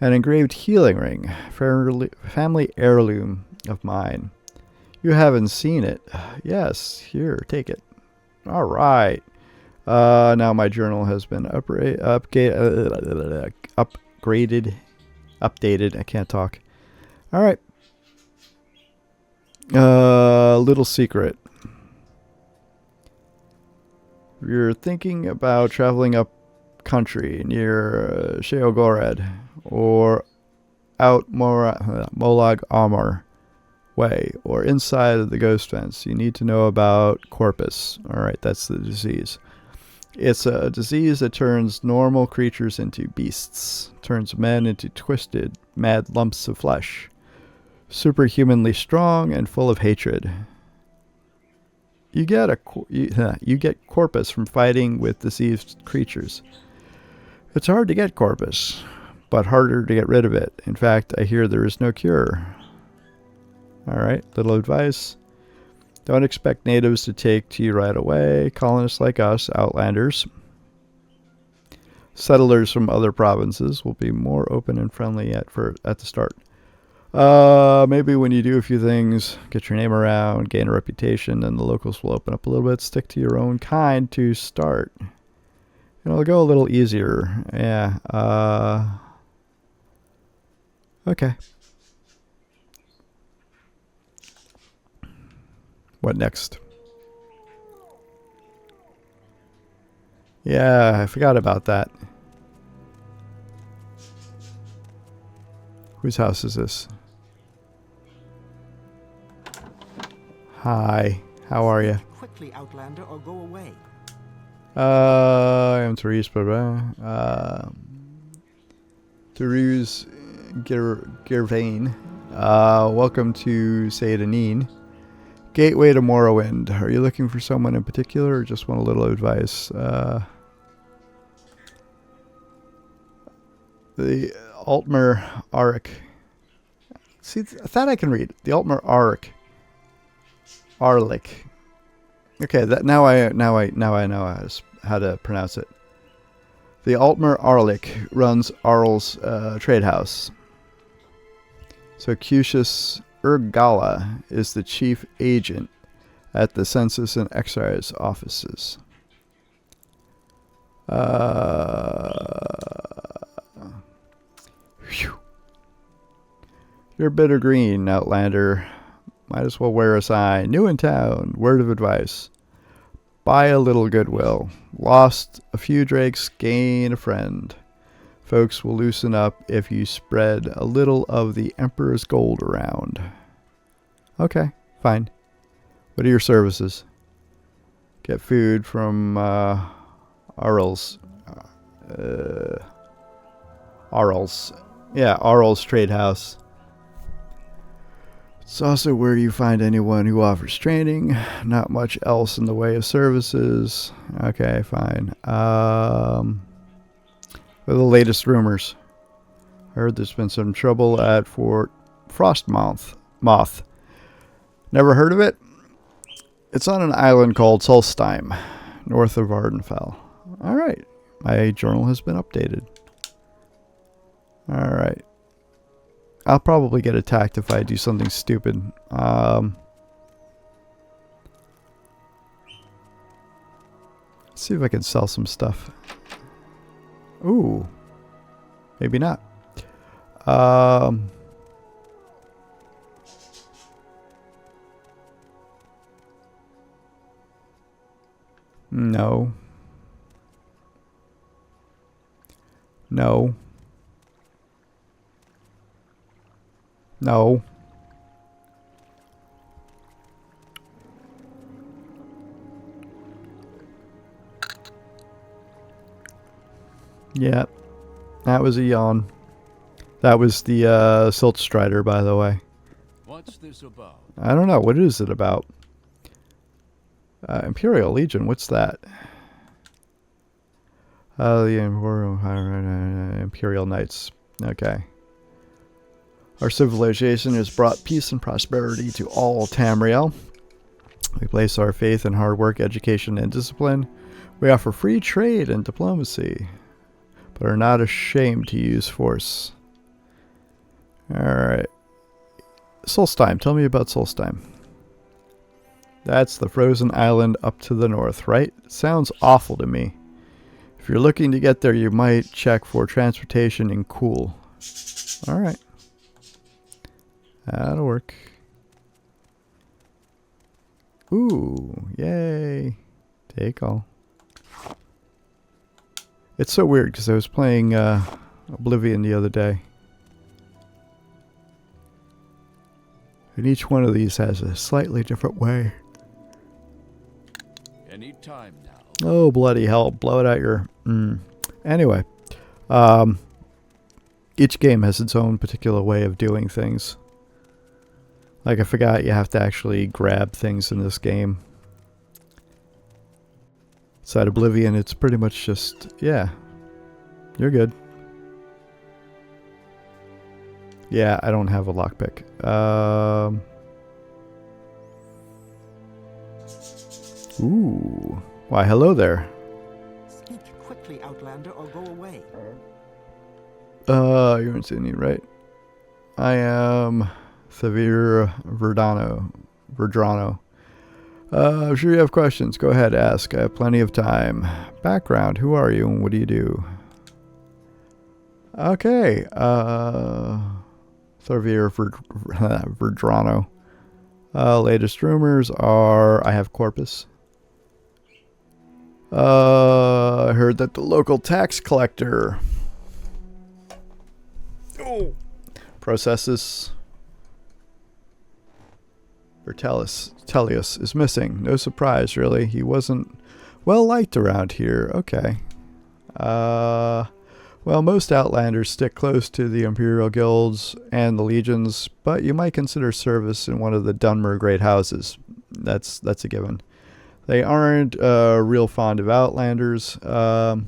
[SPEAKER 1] An engraved healing ring, family heirloom of mine. You haven't seen it. Yes, here, take it. All right. Now my journal has been updated. I can't talk. All right. Little secret. If you're thinking about traveling up country near Sheogored or out Molag Amar way or inside of the ghost fence, you need to know about Corpus. All right, that's the disease. It's a disease that turns normal creatures into beasts, turns men into twisted, mad lumps of flesh. superhumanly strong and full of hatred. You get you get corpus from fighting with deceived creatures. It's hard to get corpus, but harder to get rid of it. In fact, I hear there is no cure. Alright, little advice. Don't expect natives to take to you right away. Colonists like us, outlanders, settlers from other provinces will be more open and friendly at the start. Maybe when you do a few things, get your name around, gain a reputation, then the locals will open up a little bit. Stick to your own kind to start. It'll go a little easier. Yeah. Okay. What next? Yeah, I forgot about that. Whose house is this? Hi, how are you?
[SPEAKER 7] Quickly, Outlander, or go away.
[SPEAKER 1] I am Therese, Therese Gervain. Welcome to Seydanine. Gateway to Morrowind. Are you looking for someone in particular, or just want a little advice? The Altmer Arik. See, I thought I can read. The Altmer Arik. Arlik. Okay, that now I know how to pronounce it. The Altmer Arlik runs Arl's trade house. So Cusius Urgala is the chief agent at the Census and Excise offices. Whew. You're bitter green, Outlander. Might as well wear a sign. New in town. Word of advice. Buy a little goodwill. Lost a few drakes, gain a friend. Folks will loosen up if you spread a little of the Emperor's gold around. Okay, fine. What are your services? Get food from Arl's. Arl's. Yeah, Arl's trade house. It's also where you find anyone who offers training. Not much else in the way of services. Okay, fine. What are the latest rumors? I heard there's been some trouble at Fort Frostmoth. Never heard of it? It's on an island called Solstheim, north of Ardenfell. Alright. My journal has been updated. Alright. I'll probably get attacked if I do something stupid. Let's see if I can sell some stuff. Ooh. Maybe not. No. No. No. Yeah. That was a yawn. That was the Silt Strider, by the way.
[SPEAKER 4] What's this about?
[SPEAKER 1] I don't know. What is it about? Imperial Legion. What's that? The Imperial Knights. Okay. Our civilization has brought peace and prosperity to all Tamriel. We place our faith in hard work, education, and discipline. We offer free trade and diplomacy, but are not ashamed to use force. Alright. Solstheim. Tell me about Solstheim. That's the frozen island up to the north, right? Sounds awful to me. If you're looking to get there, you might check for transportation in Cool. Alright. That'll work. Ooh, yay. Take all. It's so weird because I was playing Oblivion the other day. And each one of these has a slightly different way.
[SPEAKER 4] Any time now.
[SPEAKER 1] Oh, bloody hell. Blow it out your... Anyway. Each game has its own particular way of doing things. Like, I forgot you have to actually grab things in this game. Inside Oblivion, it's pretty much just, yeah, you're good. Yeah, I don't have a lockpick. Ooh. Why, hello there.
[SPEAKER 7] Speak quickly, Outlander, or go away.
[SPEAKER 1] You're in Sydney, right? I am Xavier Verdrano. I'm sure you have questions. Go ahead, ask. I have plenty of time. Background, who are you and what do you do? Okay, Xavier Verdrano. Latest rumors are I have Corpus. I heard that the local tax collector Processus Tellius is missing. No surprise, really. He wasn't well liked around here. Okay. Well, most Outlanders stick close to the Imperial Guilds and the Legions, but you might consider service in one of the Dunmer Great Houses. That's a given. They aren't real fond of Outlanders, but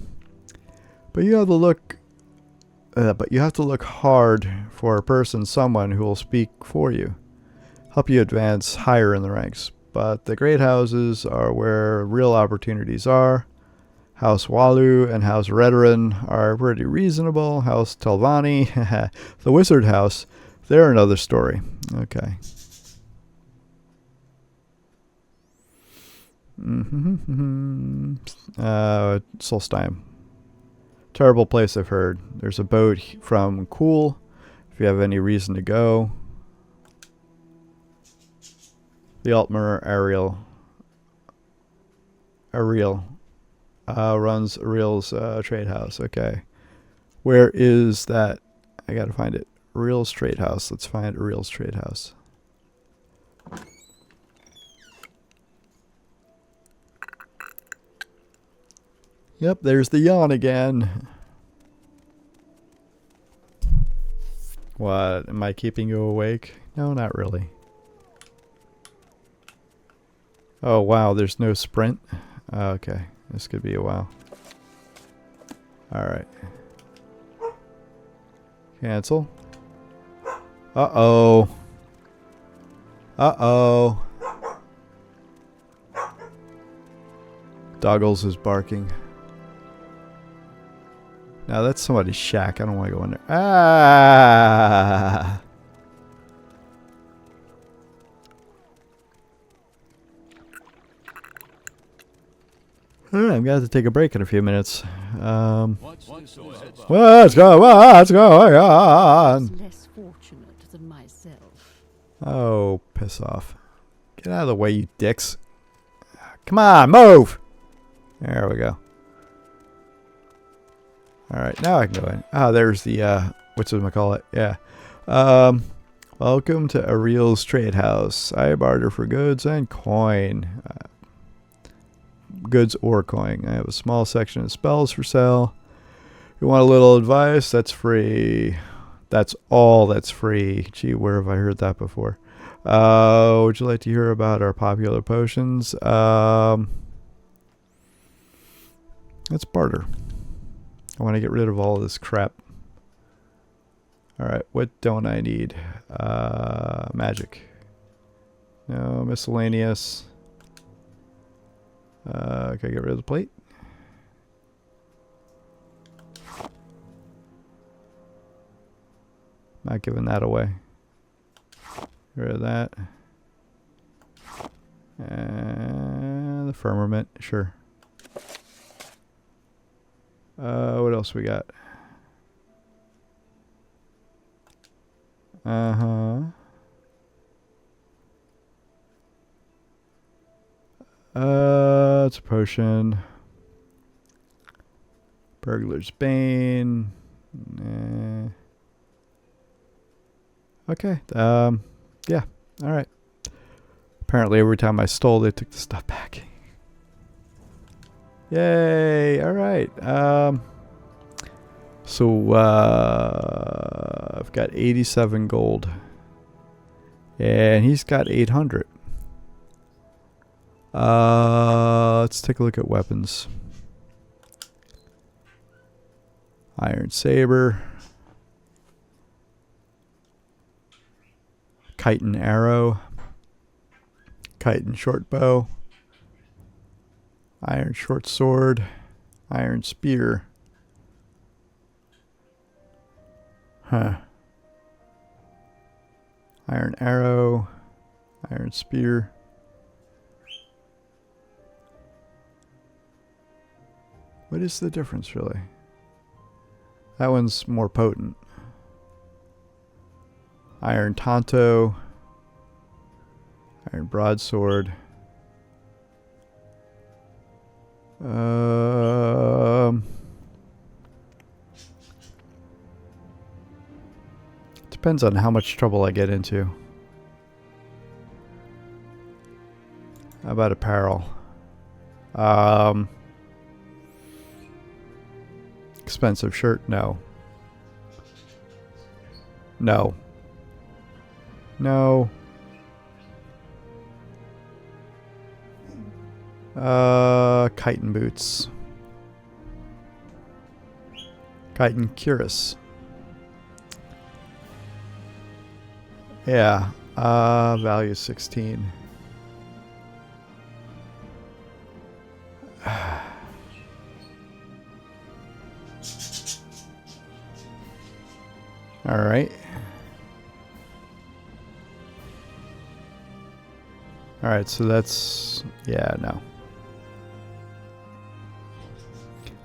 [SPEAKER 1] you have to look. But you have to look hard for a person, someone who will speak for you, help you advance higher in the ranks. But the great houses are where real opportunities are. House Walu and House Redoran are pretty reasonable. House Telvanni, the Wizard House, they're another story. Okay. Solstheim. Terrible place, I've heard. There's a boat from Cool, if you have any reason to go. The Altmer Ariel runs Ariel's trade house. Okay. Where is that? I gotta find it. Ariel's trade house. Let's find Ariel's trade house. Yep, there's the yawn again. What? Am I keeping you awake? No, not really. Oh, wow, there's no sprint. Okay, this could be a while. Alright. Cancel. Uh-oh. Uh-oh. Doggles is barking. Now that's somebody's shack. I don't want to go in there. Ah! Alright, I'm going to have to take a break in a few minutes. What's going on?
[SPEAKER 2] Less fortunate than myself.
[SPEAKER 1] Oh, piss off. Get out of the way, you dicks. Come on, move! There we go. Alright, now I can go in. Ah, there's the, whatchamacallit? Yeah. Welcome to Ariel's Trade House. I barter for goods and coin. Goods or coin. I have a small section of spells for sale. If you want a little advice, that's free. That's all that's free. Gee, where have I heard that before? Would you like to hear about our popular potions? Let's barter. I want to get rid of all of this crap. Alright, what don't I need? Magic. No, miscellaneous. Can I get rid of the plate? Not giving that away. Get rid of that. And the firmament, sure. What else we got? It's a potion. Burglar's Bane. Okay. Yeah. All right. Apparently, every time I stole, they took the stuff back. Yay! All right. So I've got 87 gold. And he's got 800. Let's take a look at weapons. Iron saber. Chitin arrow. Chitin short bow. Iron short sword. Iron spear. Huh. Iron arrow. Iron spear. What is the difference, really? That one's more potent. Iron Tonto. Iron Broadsword. Depends on how much trouble I get into. How about apparel? Expensive shirt? No. No. No. Chitin boots. Chitin cuirass. Yeah. Value 16. All right. All right, so that's, yeah, no.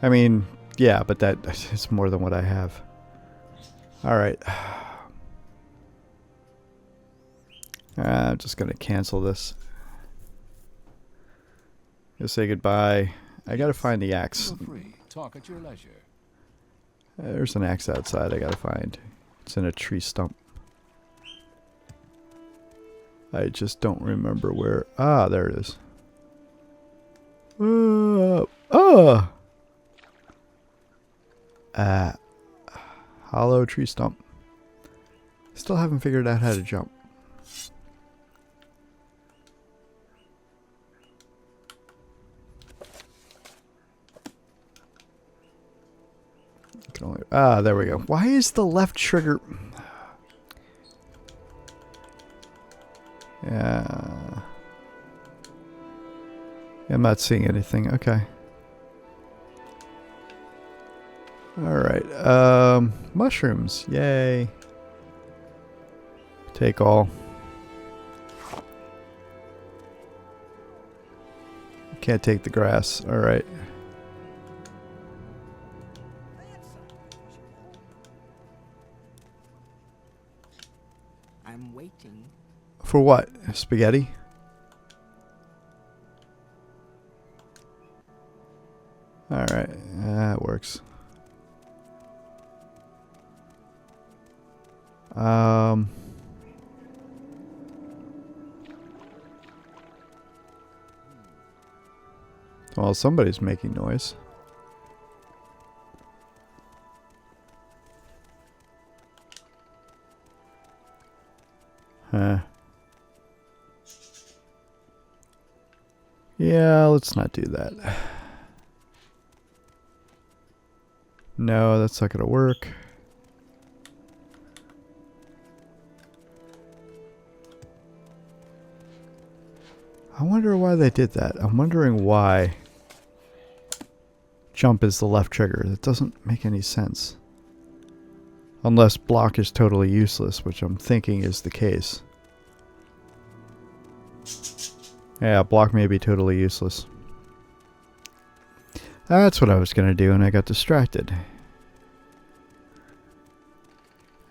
[SPEAKER 1] I mean, yeah, but that is more than what I have. All right. I'm just going to cancel this. Gonna say goodbye. I got to find the axe.
[SPEAKER 3] Feel free. Talk at your leisure.
[SPEAKER 1] There's an axe outside I got to find. It's in a tree stump. I just don't remember where. Ah, there it is. Hollow tree stump. Still haven't figured out how to jump. Can only, there we go. Why is the left trigger? Yeah. I'm not seeing anything. Okay. Alright. Mushrooms. Yay. Take all. Can't take the grass. Alright.
[SPEAKER 7] I'm waiting.
[SPEAKER 1] For what? Spaghetti? Alright, that works. Well, somebody's making noise. Huh. Yeah, let's not do that. No, that's not gonna work. I wonder why they did that. I'm wondering why jump is the left trigger. That doesn't make any sense. Unless block is totally useless, which I'm thinking is the case. Yeah, block may be totally useless. That's what I was going to do, and I got distracted.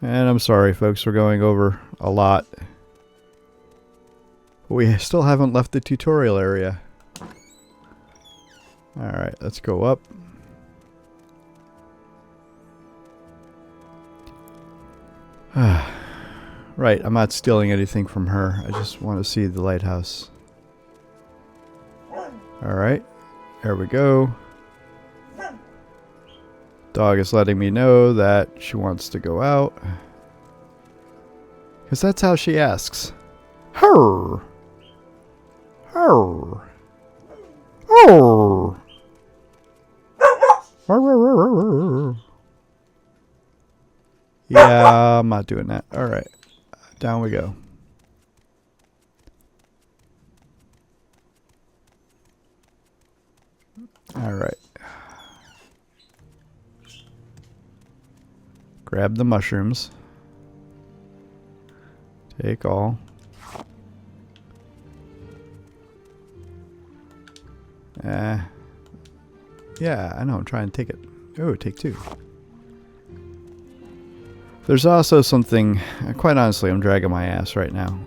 [SPEAKER 1] And I'm sorry, folks, we're going over a lot. But we still haven't left the tutorial area. Alright, let's go up. Right, I'm not stealing anything from her. I just want to see the lighthouse. Alright, there we go. Dog is letting me know that she wants to go out. Because that's how she asks. Her. Her. Oh. Yeah, I'm not doing that. All right. Down we go. All right. Grab the mushrooms. Take all. Yeah, I know. I'm trying to take it. Oh, take 2. There's also something, quite honestly, I'm dragging my ass right now,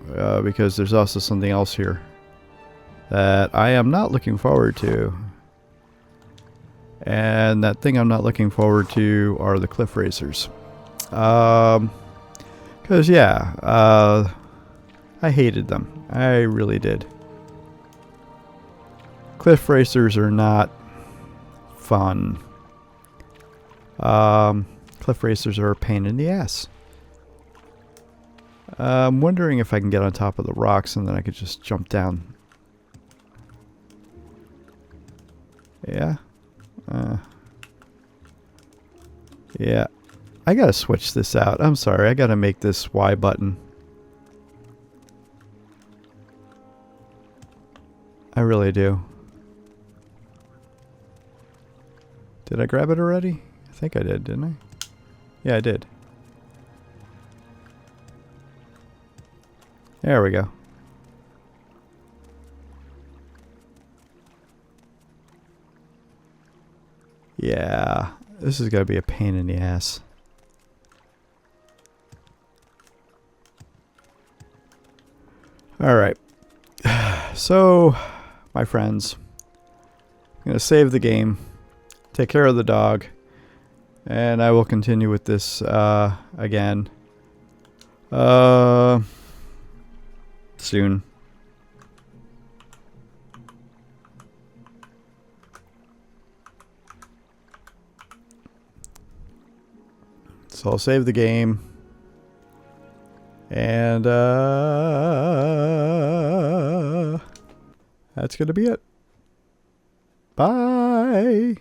[SPEAKER 1] because there's also something else here that I am not looking forward to. And that thing I'm not looking forward to are the cliff racers. Because, yeah, I hated them. I really did. Cliff racers are not fun. Cliff racers are a pain in the ass. I'm wondering if I can get on top of the rocks and then I could just jump down. Yeah. Yeah. I gotta switch this out. I'm sorry. I gotta make this Y button. I really do. Did I grab it already? I think I did, didn't I? Yeah, I did. There we go. Yeah, this is gonna be a pain in the ass. All right. So, my friends, I'm gonna save the game, take care of the dog, and I will continue with this again soon. So I'll save the game, and that's gonna be it. Bye.